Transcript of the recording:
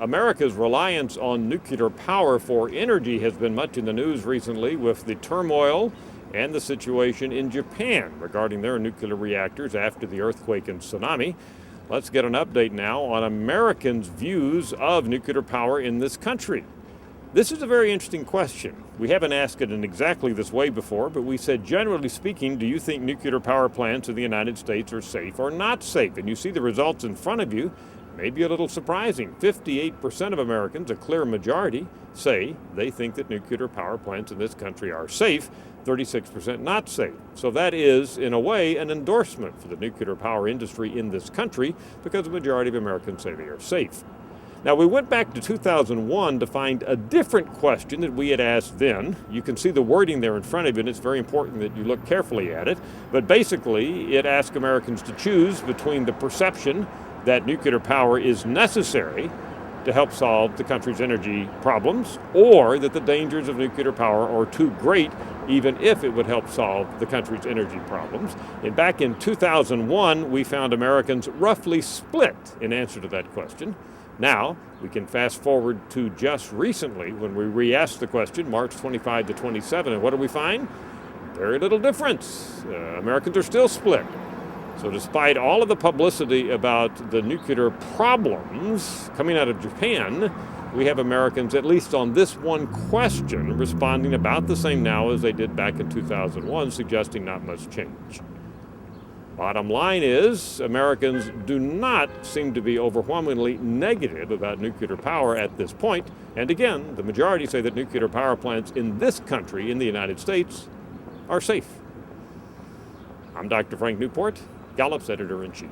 America's reliance on nuclear power for energy has been much in the news recently with the turmoil and the situation in Japan regarding their nuclear reactors after the earthquake and tsunami. Let's get an update now on Americans' views of nuclear power in this country. This is a very interesting question. We haven't asked it in exactly this way before, but we said, generally speaking, do you think nuclear power plants in the United States are safe or not safe? And you see the results in front of you. Maybe a little surprising. 58% of Americans, a clear majority, say they think that nuclear power plants in this country are safe, 36% not safe. So that is, in a way, an endorsement for the nuclear power industry in this country because the majority of Americans say they are safe. Now, we went back to 2001 to find a different question that we had asked then. You can see the wording there in front of you, and it's very important that you look carefully at it. But basically, it asked Americans to choose between the perception that nuclear power is necessary to help solve the country's energy problems, or that the dangers of nuclear power are too great, even if it would help solve the country's energy problems. And back in 2001, we found Americans roughly split in answer to that question. Now, we can fast forward to just recently when we re-asked the question, March 25 to 27, and what do we find? Very little difference. Americans are still split. So despite all of the publicity about the nuclear problems coming out of Japan, we have Americans, at least on this one question, responding about the same now as they did back in 2001, suggesting not much change. Bottom line is, Americans do not seem to be overwhelmingly negative about nuclear power at this point. And again, the majority say that nuclear power plants in this country, in the United States, are safe. I'm Dr. Frank Newport, Gallup's Editor-in-Chief.